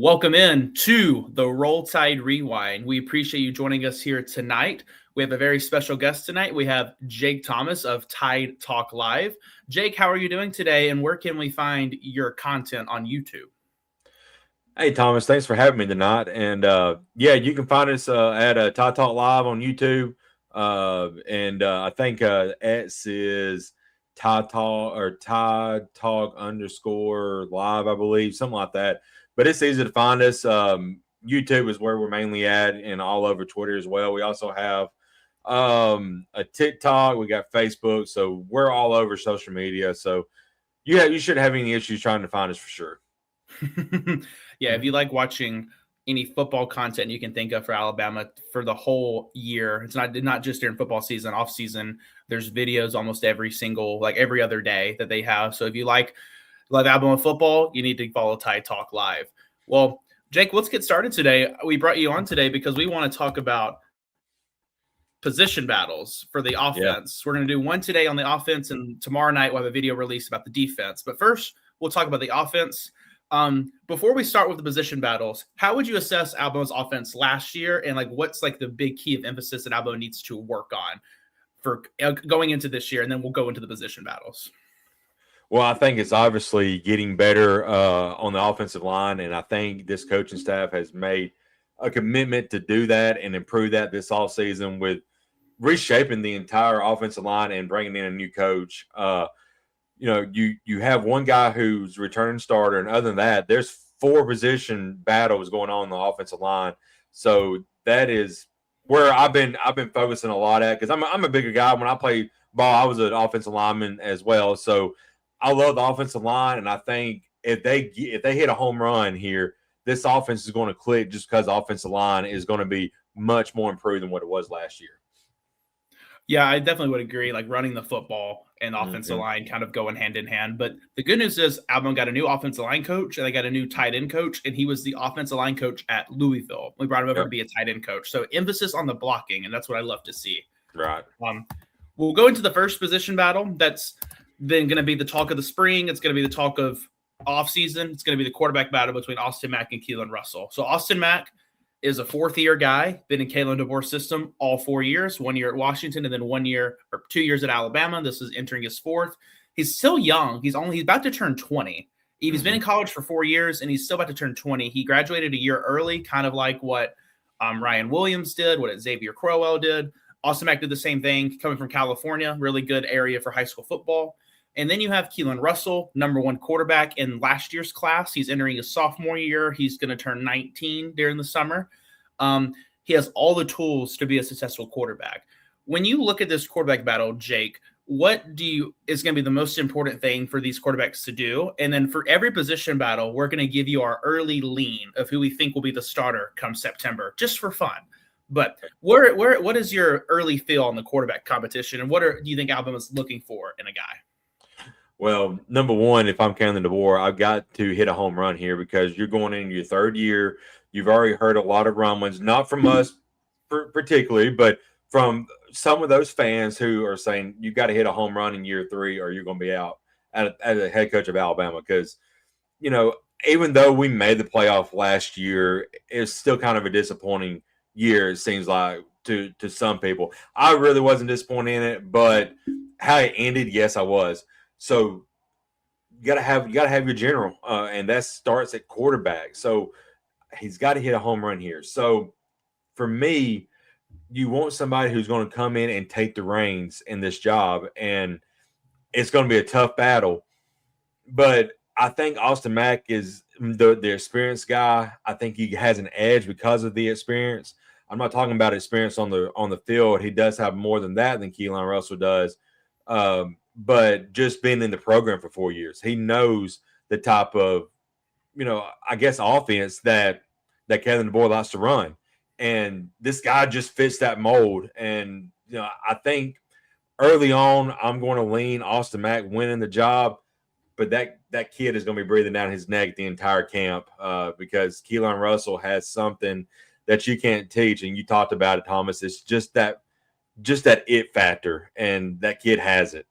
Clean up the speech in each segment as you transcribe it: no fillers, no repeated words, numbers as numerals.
Welcome in to the Roll Tide Rewind. We appreciate you joining us here tonight. We have a very special guest tonight. We have Jake Thomas of Tide Talk Live. Jake, how are you doing today, and where can we find your content on YouTube? Hey, Thomas, thanks for having me tonight. And you can find us at Tide Talk Live on YouTube. I think X is Tide Talk or Tide Talk _ live, I believe, something like that. But it's easy to find us. YouTube is where we're mainly at, and all over Twitter as well. We also have a TikTok. We got Facebook, so we're all over social media. So you shouldn't have any issues trying to find us for sure. Yeah, if you like watching any football content you can think of for Alabama for the whole year, it's not just during football season, off season. There's videos almost every other day that they have. So if you love Alabama football, you need to follow Tide Talk Live. Well, Jake, let's get started today. We brought you on today because we want to talk about position battles for the offense. Yeah. We're going to do one today on the offense, and tomorrow night we'll have a video release about the defense. But first, we'll talk about the offense. Before we start with the position battles, how would you assess Alabama's offense last year, and what's the big key of emphasis that Alabama needs to work on for going into this year? And then we'll go into the position battles. Well, I think it's obviously getting better on the offensive line, and I think this coaching staff has made a commitment to do that and improve that this offseason with reshaping the entire offensive line and bringing in a new coach. You have one guy who's returning starter, and other than that, there's 4 position battles going on the offensive line. So that is where I've been focusing a lot at, because I'm a bigger guy. When I played ball, I was an offensive lineman as well. So I love the offensive line, and I think if they hit a home run here, this offense is going to click just because the offensive line is going to be much more improved than what it was last year. Yeah, I definitely would agree. Running the football and offensive line kind of going hand in hand. But the good news is Alabama got a new offensive line coach, and they got a new tight end coach, and he was the offensive line coach at Louisville. We brought him over to be a tight end coach. So emphasis on the blocking, and that's what I love to see. Right. We'll go into the first position battle. That's then going to be the talk of the spring. It's going to be the talk of offseason. It's going to be the quarterback battle between Austin Mack and Keelan Russell. So Austin Mack is a 4th-year guy, been in Kalen DeBoer's system all 4 years, 1 year at Washington, and then 1 year or 2 years at Alabama. This is entering his 4th. He's still young. He's about to turn 20. He's been in college for 4 years, and he's still about to turn 20. He graduated a year early, kind of like what Ryan Williams did, what Xavier Crowell did. Austin Mack did the same thing, coming from California, really good area for high school football. And then you have Keelan Russell, #1 quarterback in last year's class. He's entering his sophomore year. He's going to turn 19 during the summer. He has all the tools to be a successful quarterback. When you look at this quarterback battle, Jake, what is going to be the most important thing for these quarterbacks to do? And then for every position battle, we're going to give you our early lean of who we think will be the starter come September, just for fun. But what is your early feel on the quarterback competition, and do you think Alabama's looking for in a guy? Well, #1, if I'm Kalen DeBoer, I've got to hit a home run here, because you're going into your 3rd year. You've already heard a lot of rumblings, not from us particularly, but from some of those fans who are saying you've got to hit a home run in year 3 or you're going to be out as a head coach of Alabama. Because, even though we made the playoff last year, it's still kind of a disappointing year, it seems like, to some people. I really wasn't disappointed in it, but how it ended, yes, I was. So you gotta have your general, and that starts at quarterback. So he's got to hit a home run here. So for me, you want somebody who's going to come in and take the reins in this job, and it's going to be a tough battle. But I think Austin Mack is the experienced guy. I think he has an edge because of the experience. I'm not talking about experience on the field. He does have more than that than Keelan Russell does. But just being in the program for 4 years, he knows the type of, offense that Kalen DeBoer likes to run. And this guy just fits that mold. And, I think early on, I'm going to lean Austin Mack winning the job. But that kid is going to be breathing down his neck the entire camp, because Keelan Russell has something that you can't teach. And you talked about it, Thomas. It's just that it factor, and that kid has it.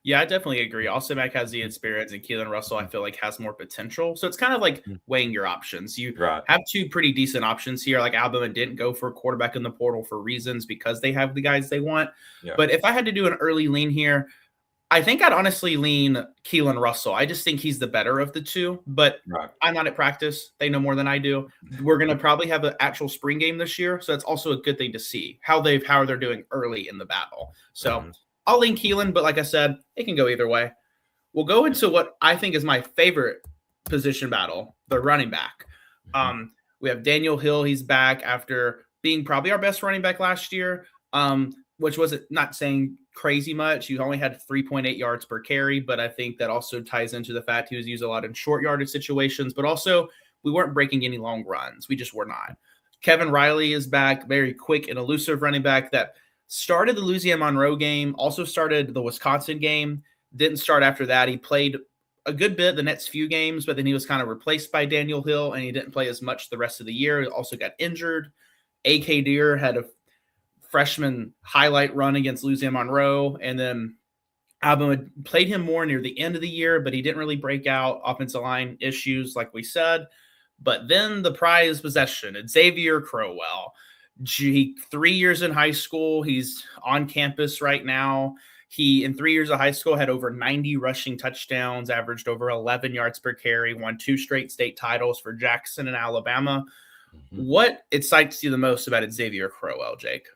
Yeah, I definitely agree. Austin Mack has the experience, and Keelan Russell, I feel like, has more potential. So it's kind of like weighing your options. You Right. have two pretty decent options here. Like Alabama didn't go for a quarterback in the portal for reasons because they have the guys they want. Yeah. But if I had to do an early lean here, I think I'd honestly lean Keelan Russell. I just think he's the better of the two, but Right. I'm not at practice. They know more than I do. We're going to probably have an actual spring game this year, so that's also a good thing to see how they're doing early in the battle. So I'll lean Keelan, but like I said, it can go either way. We'll go into what I think is my favorite position battle, the running back. We have Daniel Hill. He's back after being probably our best running back last year, which was not saying crazy much. He only had 3.8 yards per carry, but I think that also ties into the fact he was used a lot in short yardage situations, but also we weren't breaking any long runs. We just were not. Kevin Riley is back, very quick and elusive running back that started the Louisiana Monroe game, also started the Wisconsin game, didn't start after that. He played a good bit the next few games, but then he was kind of replaced by Daniel Hill, and he didn't play as much the rest of the year. He also got injured. A.K. Deere had a freshman highlight run against Louisiana Monroe, and then Alabama played him more near the end of the year, but he didn't really break out. Offensive line issues, like we said. But then the prize possession, Xavier Crowell. 3 years in high school. He's on campus right now. He, in 3 years of high school, had over 90 rushing touchdowns, averaged over 11 yards per carry, won 2 straight state titles for Jackson and Alabama. What excites you the most about Xavier Crowell, Jake?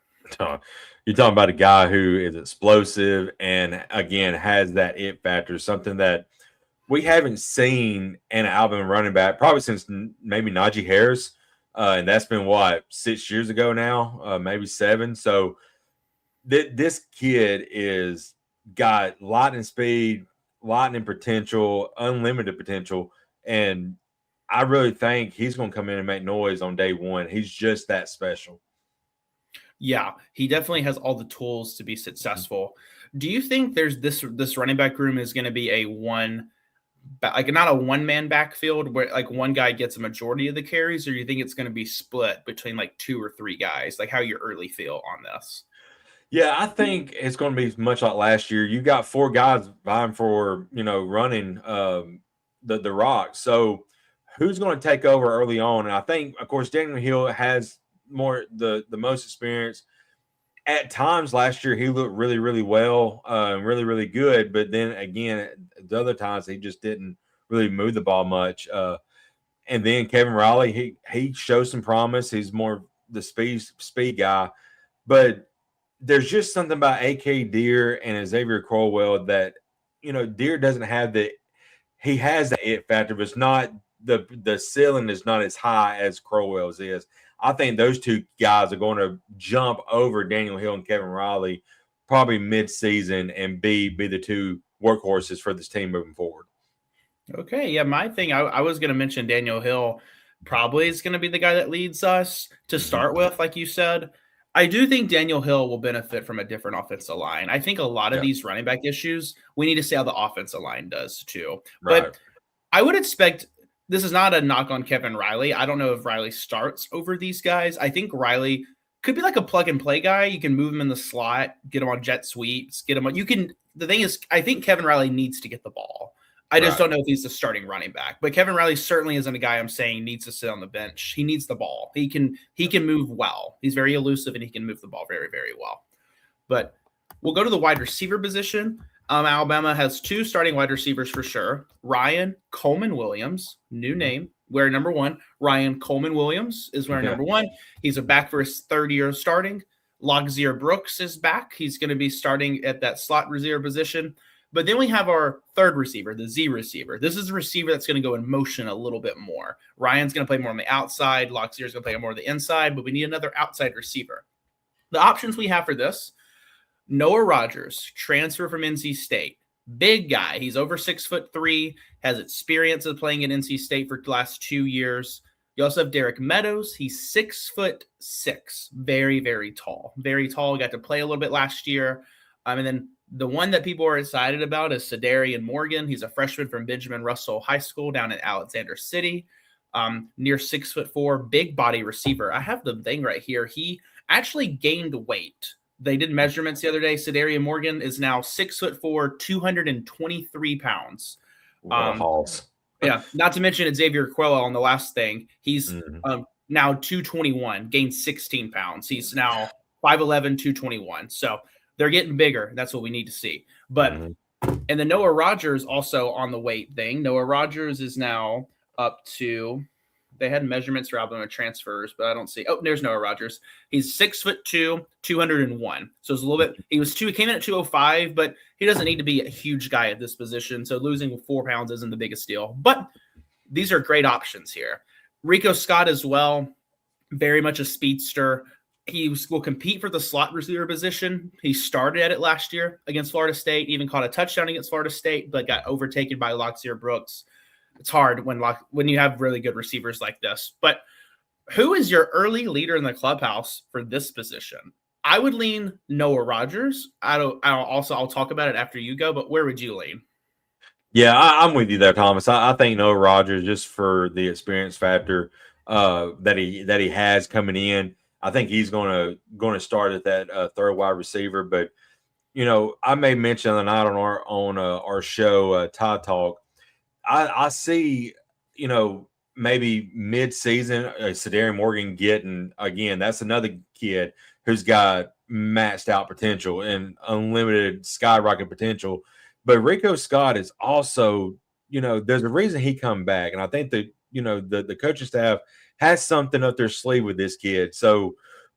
You're talking about a guy who is explosive and, again, has that it factor, something that we haven't seen in an Alabama running back probably since maybe Najee Harris. And that's been, 6 years ago now, maybe 7. So this kid is got lightning speed, lightning potential, unlimited potential. And I really think he's going to come in and make noise on day one. He's just that special. Yeah, he definitely has all the tools to be successful. Do you think there's this running back room is going to be not a one-man backfield where like one guy gets a majority of the carries, or do you think it's going to be split between like 2 or 3 guys? Like how you early feel on this? Yeah, I think it's going to be much like last year. You got 4 guys vying for, running the rock. So who's going to take over early on? And I think, of course, Daniel Hill has the most experience. At times last year, he looked really, really well, really, really good. But then again, the other times he just didn't really move the ball much. And then Kevin Riley, he shows some promise. He's more the speed guy. But there's just something about A.K. Deere and Xavier Crowell that, Deere doesn't have he has the it factor, but it's not the ceiling is not as high as Crowell's is. I think those 2 guys are going to jump over Daniel Hill and Kevin Riley probably mid-season and be the 2 workhorses for this team moving forward. Okay, yeah, my thing, I was going to mention Daniel Hill probably is going to be the guy that leads us to start with, like you said. I do think Daniel Hill will benefit from a different offensive line. I think a lot of these running back issues, we need to see how the offensive line does too. Right. But I would expect this is not a knock on Kevin Riley. I don't know if Riley starts over these guys. I think Riley could be like a plug and play guy. You can move him in the slot, get him on jet sweeps, get him on. The thing is, I think Kevin Riley needs to get the ball. I just don't know if he's the starting running back. But Kevin Riley certainly isn't a guy I'm saying needs to sit on the bench. He needs the ball. He can move well. He's very elusive and he can move the ball very, very well. But we'll go to the wide receiver position. Alabama has 2 starting wide receivers for sure. Ryan Coleman Williams, new name, wearing number 1. Ryan Coleman Williams is wearing number 1. He's back for his 3rd year starting. Loxier Brooks is back. He's going to be starting at that slot receiver position. But then we have our 3rd receiver, the Z receiver. This is a receiver that's going to go in motion a little bit more. Ryan's going to play more on the outside. Loxier's going to play more on the inside, but we need another outside receiver. The options we have for this: Noah Rogers, transfer from NC State. Big guy. He's over 6'3", has experience of playing at NC State for the last 2 years. You also have Derek Meadows. He's 6'6", very, very tall. Very tall. Got to play a little bit last year. And then the one that people are excited about is Sadarian Morgan. He's a freshman from Benjamin Russell High School down in Alexander City. Near 6'4", big body receiver. I have the thing right here. He actually gained weight They did measurements the other day. Sedarian Morgan is now 6'4", 223 pounds. What a hoss. Yeah, not to mention Xavier Quella on the last thing. He's now 221, gained 16 pounds. He's now 5'11", 221. So they're getting bigger. That's what we need to see. But and then Noah Rogers also on the weight thing. Noah Rogers is now up to, they had measurements for Alabama transfers, but I don't see. Oh, there's Noah Rogers. He's 6'2", 201. So it's a little bit, he came in at 205, but he doesn't need to be a huge guy at this position. So losing 4 pounds isn't the biggest deal. But these are great options here. Rico Scott as well, very much a speedster. He will compete for the slot receiver position. He started at it last year against Florida State, even caught a touchdown against Florida State, but got overtaken by Loxier Brooks. It's hard when you have really good receivers like this. But who is your early leader in the clubhouse for this position? I would lean Noah Rogers. I'll talk about it after you go, but where would you lean? Yeah, I'm with you there, Thomas. I think Noah Rogers, just for the experience factor that he has coming in, I think he's going to start at that third wide receiver. But I may mention the night on our show Tide Talk. I see maybe mid-season Sedarian Morgan getting, again, that's another kid who's got maxed out potential and unlimited skyrocket potential. But Rico Scott is also, there's a reason he come back, and I think that the coaching staff has something up their sleeve with this kid. So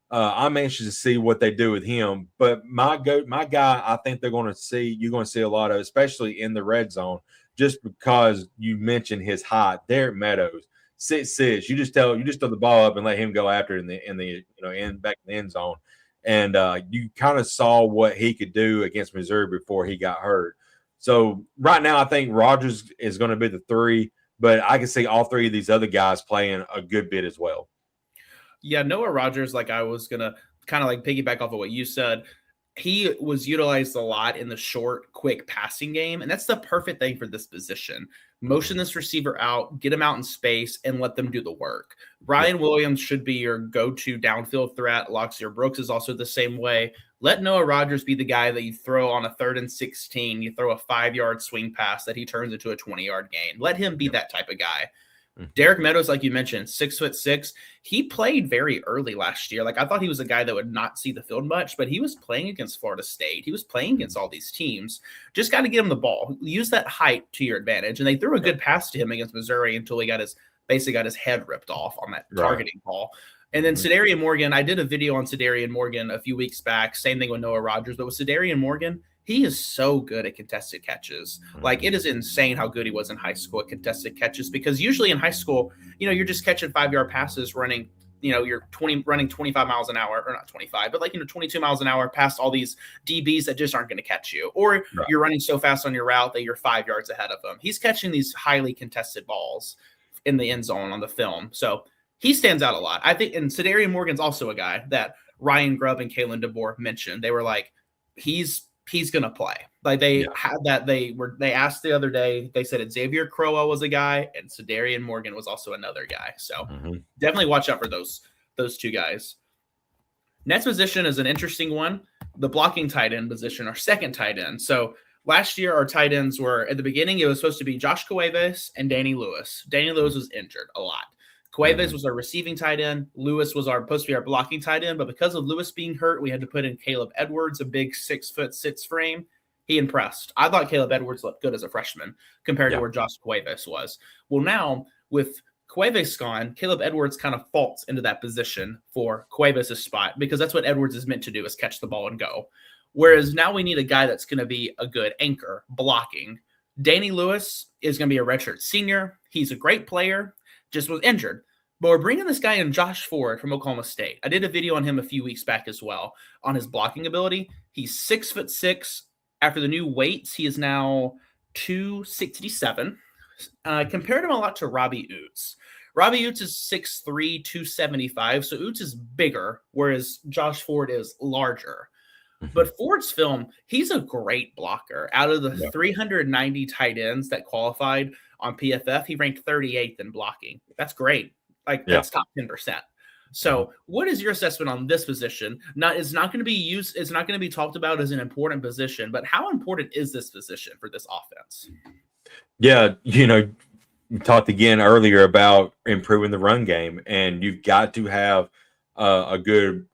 I'm anxious to see what they do with him. But my guy, I think you're going to see a lot of, especially in the red zone, just because you mentioned his height. Derek Meadows, 6'6". You just throw the ball up and let him go after it back in the end zone. And you kind of saw what he could do against Missouri before he got hurt. So right now, I think Rogers is going to be the 3, but I can see all 3 of these other guys playing a good bit as well. Yeah, Noah Rogers, I was going to kind of piggyback off of what you said. He was utilized a lot in the short, quick passing game, and that's the perfect thing for this position. Motion this receiver out, get him out in space, and let them do the work. Ryan Williams should be your go-to downfield threat. Loxier Brooks is also the same way. Let Noah Rogers be the guy that you throw on a 3rd and 16. You throw a 5-yard swing pass that he turns into a 20-yard gain. Let him be that type of guy. Derek Meadows, like you mentioned, 6'6". He played very early last year. I thought he was a guy that would not see the field much, but he was playing against Florida State. He was playing against all these teams. Just got to get him the ball. Use that height to your advantage. And they threw a good pass to him against Missouri until he basically got his head ripped off on that targeting ball. And then Sedarian Morgan, I did a video on Sedarian Morgan a few weeks back. Same thing with Noah Rogers, but with Sedarian Morgan, he is so good at contested catches. It is insane how good he was in high school at contested catches, because usually in high school, you're just catching 5-yard passes running, you're running 25 miles an hour, or not 25, but 22 miles an hour past all these DBs that just aren't going to catch you. Or you're running so fast on your route that you're 5 yards ahead of them. He's catching these highly contested balls in the end zone on the film. So he stands out a lot. I think, and Sedarian Morgan's also a guy that Ryan Grubb and Kalen DeBoer mentioned. They were like, he's going to play. They had that. They asked the other day, they said Xavier Crowell was a guy and Sedarian Morgan was also another guy. So definitely watch out for those 2 guys. Next position is an interesting one. The blocking tight end position, our second tight end. So last year, our tight ends were, at the beginning, it was supposed to be Josh Cuevas and Danny Lewis. Danny Lewis was injured a lot. Cuevas was our receiving tight end. Lewis was supposed to be our blocking tight end, but because of Lewis being hurt, we had to put in Caleb Edwards, a big 6'6" frame. He impressed. I thought Caleb Edwards looked good as a freshman compared to where Josh Cuevas was. Well, now with Cuevas gone, Caleb Edwards kind of falls into that position for Cuevas' spot, because that's what Edwards is meant to do, is catch the ball and go. Whereas now we need a guy that's going to be a good anchor blocking. Danny Lewis is going to be a redshirt senior. He's a great player, just was injured. But we're bringing this guy in, Josh Ford from Oklahoma State. I did a video on him a few weeks back as well on his blocking ability. He's 6'6". After the new weights, he is now 267. Compared him a lot to Robbie Oots. Robbie Oots is 6'3", 275. So Oots is bigger, whereas Josh Ford is larger. But Ford's film, he's a great blocker. Out of the 390 tight ends that qualified on PFF, he ranked 38th in blocking. That's great. That's top 10%. So, what is your assessment on this position? It's not going to be used. It's not going to be talked about as an important position, but how important is this position for this offense? Yeah, we talked again earlier about improving the run game, and you've got to have a good,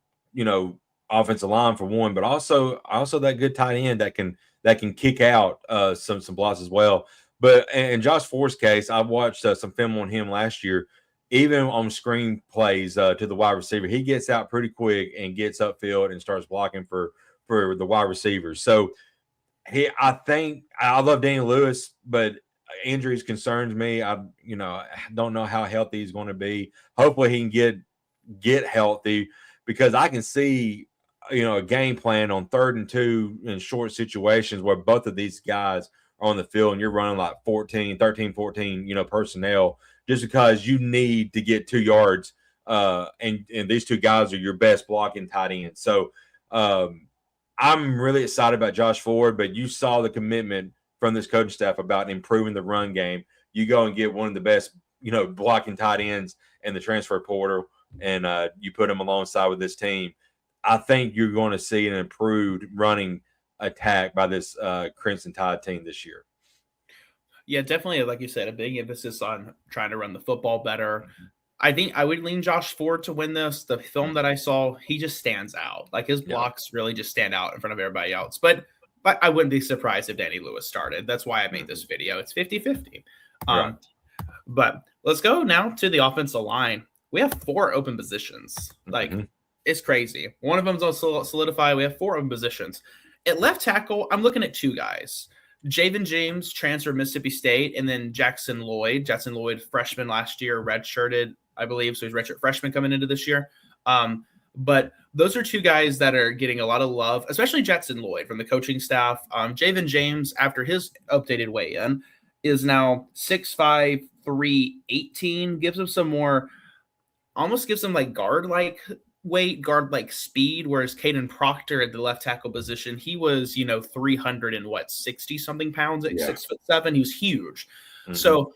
offensive line for one, but also that good tight end that can kick out some blocks as well. But in Josh Ford's case, I watched some film on him last year. Even on screen plays to the wide receiver, he gets out pretty quick and gets upfield and starts blocking for the wide receivers. So I think I love Daniel Lewis, but injuries concerns me. I don't know how healthy he's going to be. Hopefully he can get healthy, because I can see a game plan on 3rd and 2 in short situations where both of these guys are on the field and you're running like 13, 14, personnel, just because you need to get 2 yards. And these 2 guys are your best blocking tight ends. So I'm really excited about Josh Ford, but you saw the commitment from this coaching staff about improving the run game. You go and get one of the best, blocking tight ends in the transfer portal, and you put them alongside with this team. I think you're going to see an improved running attack by this Crimson Tide team this year. Yeah, definitely, like you said, a big emphasis on trying to run the football better. I think I would lean Josh Ford to win this. The film that I saw, he just stands out. Like his blocks really just stand out in front of everybody else. But I wouldn't be surprised if Danny Lewis started. That's why I made this video. It's 50-50. Right. But let's go now to the offensive line. We have 4 open positions. Like, it's crazy. One of them's on solidify. We have 4 open positions. At left tackle, I'm looking at 2 guys. Javen James transferred Mississippi State, and then Jackson Lloyd. Jackson Lloyd, freshman last year, redshirted, I believe. So he's redshirt freshman coming into this year. But those are 2 guys that are getting a lot of love, especially Jackson Lloyd from the coaching staff. Javen James, after his updated weigh-in, is now 6'5", 318. Gives him some more, almost gives him like guard-like weight, guard-like speed, whereas Caden Proctor at the left tackle position, he was, 360-something pounds at 6'7". He was huge. So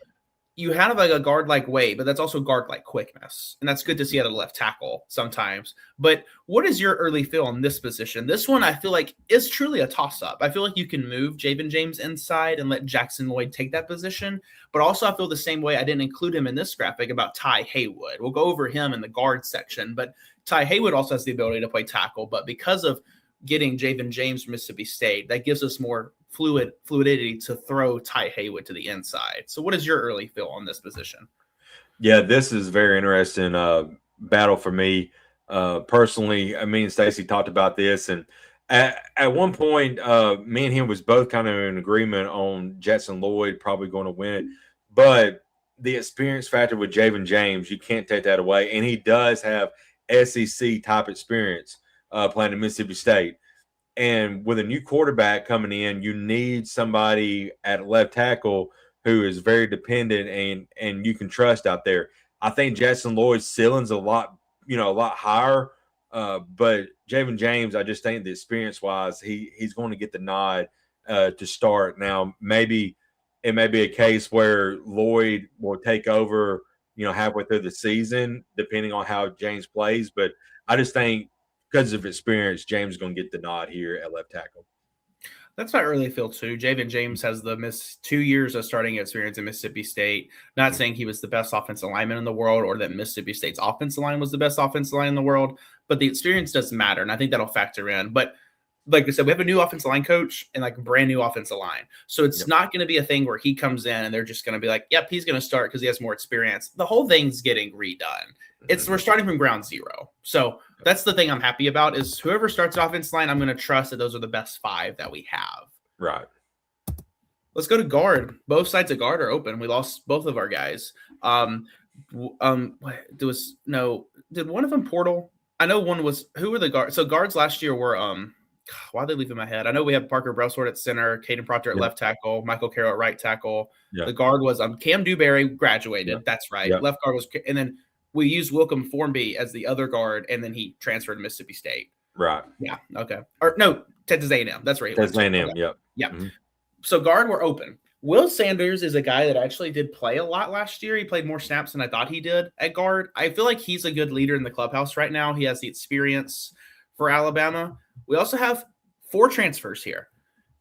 you have like a guard-like weight, but that's also guard-like quickness. And that's good to see at a left tackle sometimes. But what is your early feel on this position? This one I feel like is truly a toss-up. I feel like you can move Javen James inside and let Jackson Lloyd take that position. But also I feel the same way. I didn't include him in this graphic about Ty Haywood. We'll go over him in the guard section. But Ty Haywood also has the ability to play tackle. But because of getting Javen James from Mississippi State, that gives us more fluidity to throw Ty Haywood to the inside. So what is your early feel on this position? Yeah, this is very interesting battle for me personally. I mean, Stacy talked about this, and at one point, me and him was both kind of in agreement on Jackson Lloyd probably going to win it, but the experience factor with Javen James, you can't take that away, and he does have SEC type experience playing at Mississippi State. And with a new quarterback coming in, you need somebody at left tackle who is very dependent and you can trust out there. I think Jackson Lloyd's ceiling's a lot higher. But Javen James, I just think the experience-wise, he's going to get the nod to start. Now, maybe it may be a case where Lloyd will take over, halfway through the season, depending on how James plays. But I just think because of experience, James is going to get the nod here at left tackle. That's my early feel too. Javen James has the 2 years of starting experience in Mississippi State. Not saying he was the best offensive lineman in the world or that Mississippi State's offensive line was the best offensive line in the world, but the experience does matter, and I think that'll factor in. But like I said, we have a new offensive line coach and like a brand new offensive line. So it's not going to be a thing where he comes in and they're just going to be like, yep, he's going to start because he has more experience. The whole thing's getting redone. We're starting from ground zero. So that's the thing I'm happy about is whoever starts the offensive line, I'm going to trust that those are the best 5 that we have. Right. Let's go to guard. Both sides of guard are open. We lost both of our guys. Did one of them portal? I know one was, who were the guards? So guards last year were, why they leave in my head? I know we have Parker Brelsford at center, Caden Proctor at left tackle, Michael Carroll at right tackle. The guard was Cam Dewberry graduated. That's right. Left guard was, and then we used Wilcom Formby as the other guard, and then he transferred to Mississippi State. Right. Yeah. Okay. Or no, Texas A&M. That's right. Texas A&M. Okay. Yep. Yeah. So guard, we're open. Will Sanders is a guy that actually did play a lot last year. He played more snaps than I thought he did at guard. I feel like he's a good leader in the clubhouse right now. He has the experience for Alabama. We also have 4 transfers here.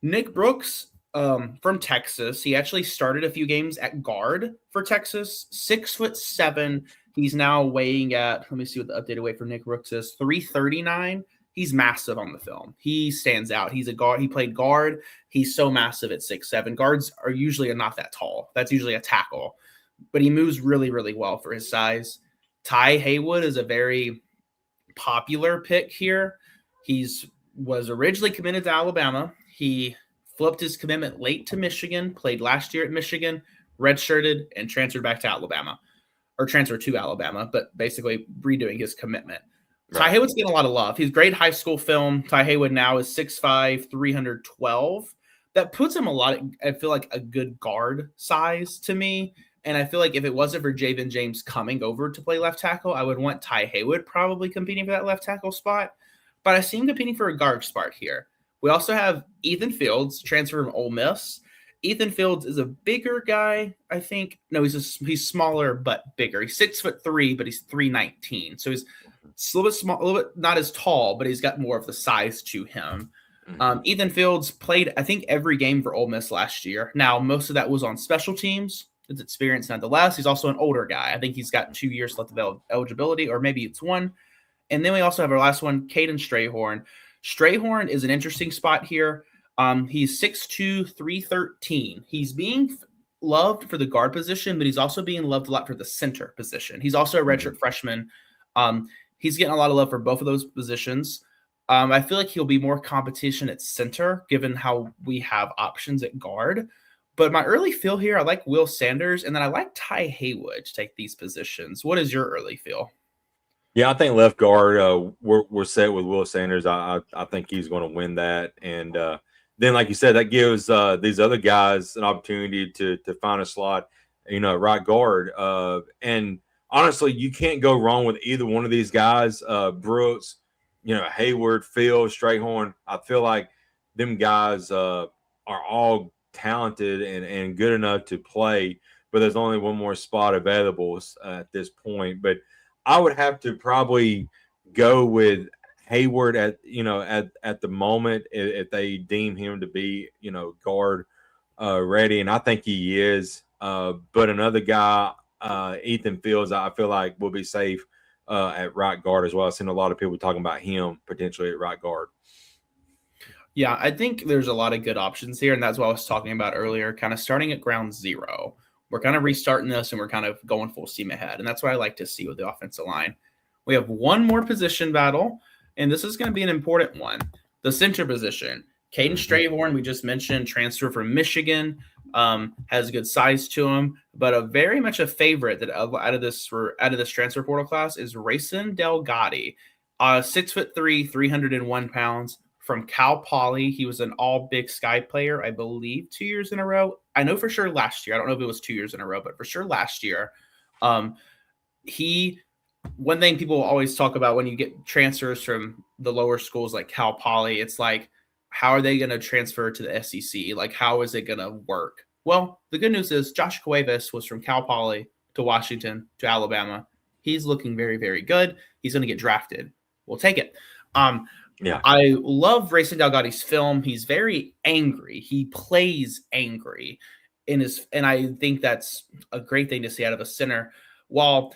Nick Brooks from Texas. He actually started a few games at guard for Texas. 6'7". He's now weighing at, let me see what the updated weight for Nick Brooks is, 339. He's massive on the film. He stands out. He's a guard. He played guard. He's so massive at 6'7". Guards are usually not that tall. That's usually a tackle. But he moves really, really well for his size. Ty Haywood is a very popular pick here. Was originally committed to Alabama. He flipped his commitment late to Michigan, played last year at Michigan, redshirted, and transferred back to Alabama. Or transferred to Alabama, but basically redoing his commitment. Right. Ty Haywood's getting a lot of love. He's great high school film. Ty Haywood now is 6'5", 312. That puts him I feel like a good guard size to me. And I feel like if it wasn't for Javen James coming over to play left tackle, I would want Ty Haywood probably competing for that left tackle spot. But I see him competing for a guard spot here. We also have Ethan Fields, transfer from Ole Miss. Ethan Fields is a bigger guy, I think. No, he's smaller but bigger. He's 6'3", but he's 319. So he's a little bit small, a little bit not as tall, but he's got more of the size to him. Ethan Fields played, I think, every game for Ole Miss last year. Now, most of that was on special teams. His experience, nonetheless. He's also an older guy. I think he's got 2 years left of eligibility, or maybe it's 1. And then we also have our last one, Caden Strayhorn. Strayhorn is an interesting spot here. He's 6'2", 313. He's being loved for the guard position, but he's also being loved a lot for the center position. He's also a redshirt freshman. He's getting a lot of love for both of those positions. I feel like he'll be more competition at center, given how we have options at guard. But my early feel here, I like Will Sanders, and then I like Ty Haywood to take these positions. What is your early feel? Yeah, I think left guard, we're set with Will Sanders. I think he's going to win that. And then, like you said, that gives these other guys an opportunity to find a slot, right guard. And honestly, you can't go wrong with either one of these guys. Brooks, Hayward, Fields, Strayhorn. I feel like them guys are all talented and good enough to play, but there's only one more spot available at this point. But I would have to probably go with Hayward at the moment if they deem him to be guard ready, and I think he is. But another guy, Ethan Fields, I feel like will be safe at right guard as well. I've seen a lot of people talking about him potentially at right guard. Yeah, I think there's a lot of good options here, and that's what I was talking about earlier, kind of starting at ground zero. We're kind of restarting this, and we're kind of going full steam ahead, and that's what I like to see with the offensive line. We have one more position battle, and this is going to be an important one. The center position. Caden Strayhorn, we just mentioned, transfer from Michigan, has good size to him, but very much a favorite that out of this transfer portal class is Rayson Delgatti, 6'3", 301 pounds. From Cal Poly. He was an all Big Sky player, I believe, 2 years in a row. I know for sure last year. I don't know if it was 2 years in a row, but for sure last year. One thing people always talk about when you get transfers from the lower schools like Cal Poly, it's like, how are they going to transfer to the SEC? Like, how is it going to work? Well, the good news is Josh Cuevas was from Cal Poly to Washington to Alabama. He's looking very, very good. He's going to get drafted. We'll take it. Yeah, I love Rayson Delgatti's film. He's very angry. He plays angry and I think that's a great thing to see out of a center. While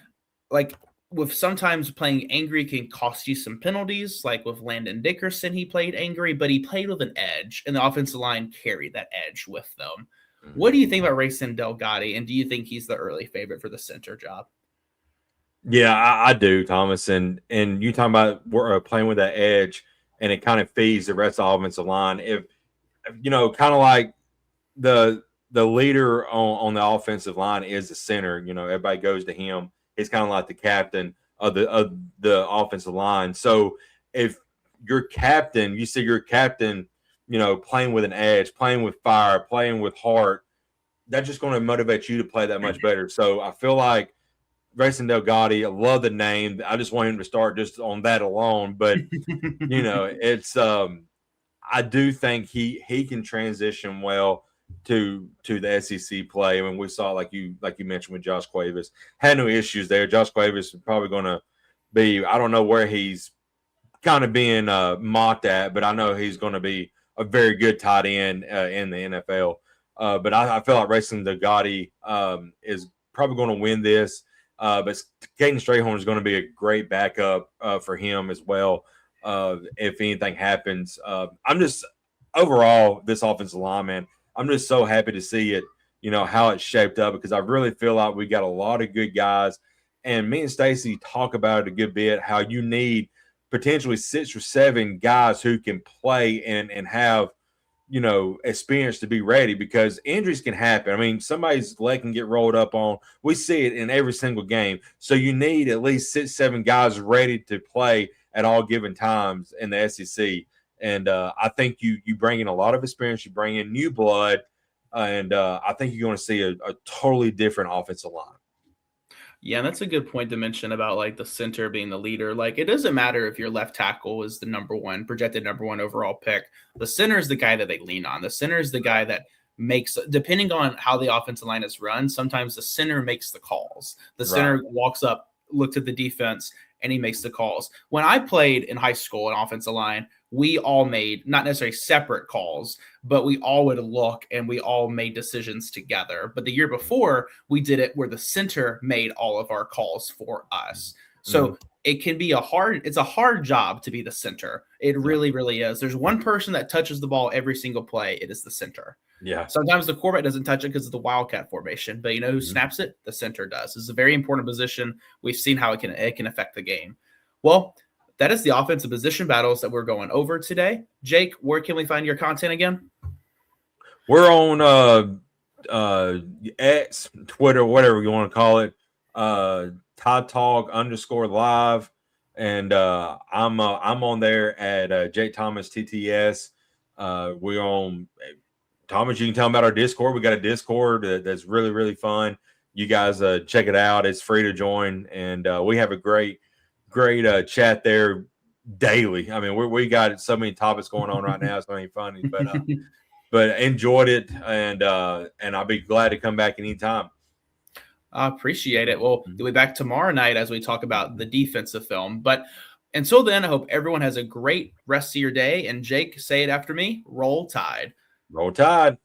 with sometimes playing angry can cost you some penalties, like with Landon Dickerson, he played angry, but he played with an edge, and the offensive line carried that edge with them. What do you think about Rayson Delgatti, and do you think he's the early favorite for the center job? Yeah, I do, Thomas. And you talking about playing with that edge, and it kind of feeds the rest of the offensive line. If kind of like the leader on the offensive line is the center. Everybody goes to him. He's kind of like the captain of the offensive line. So if your captain, you see your captain, playing with an edge, playing with fire, playing with heart, that's just going to motivate you to play that much better. So I feel like Rayson Delgatti, I love the name. I just want him to start just on that alone. But, it's I do think he can transition well to the SEC play. I mean, we saw like you mentioned with Josh Cuevas, had no issues there. Josh Cuevas is probably going to be, I don't know where he's kind of being mocked at, but I know he's going to be a very good tight end in the NFL. But I feel like Racing Gotti is probably going to win this. But Caden Strayhorn is going to be a great backup for him as well. If anything happens, I'm just overall this offensive line, man. I'm just so happy to see it. How it's shaped up, because I really feel like we got a lot of good guys. And me and Stacy talk about it a good bit. How you need potentially 6 or 7 guys who can play and have experience to be ready, because injuries can happen. I mean, somebody's leg can get rolled up on. We see it in every single game. So you need at least 6, 7 guys ready to play at all given times in the SEC. And I think you bring in a lot of experience. You bring in new blood, and I think you're going to see a totally different offensive line. Yeah, that's a good point to mention about like the center being the leader. Like, it doesn't matter if your left tackle is the projected number 1 overall pick. The center is the guy that they lean on. The center is the guy that makes, depending on how the offensive line is run, sometimes the center makes the calls. The center walks up, looks at the defense, and he makes the calls. When I played in high school in offensive line, we all made not necessarily separate calls, but we all would look and we all made decisions together. But the year before, we did it where the center made all of our calls for us. So it can be it's a hard job to be the center. It really, really is. There's one person that touches the ball every single play. It is the center. Yeah. Sometimes the quarterback doesn't touch it because of the wildcat formation, but who snaps it? The center does. It's a very important position. We've seen how it can affect the game. Well, that is the offensive position battles that we're going over today. Jake, where can we find your content again? We're on X, Twitter, whatever you want to call it. TideTalk_live, and I'm on there at Jake Thomas TTS. We're on Thomas. You can tell them about our Discord. We got a Discord that's really, really fun. You guys check it out. It's free to join, and we have a great chat there daily. I mean, we got so many topics going on right now. It's going to be funny, but enjoyed it, and I'll be glad to come back anytime. I appreciate it. Well, we'll be back tomorrow night as we talk about the defensive film. But until then, I hope everyone has a great rest of your day. And Jake, say it after me. Roll Tide. Roll Tide.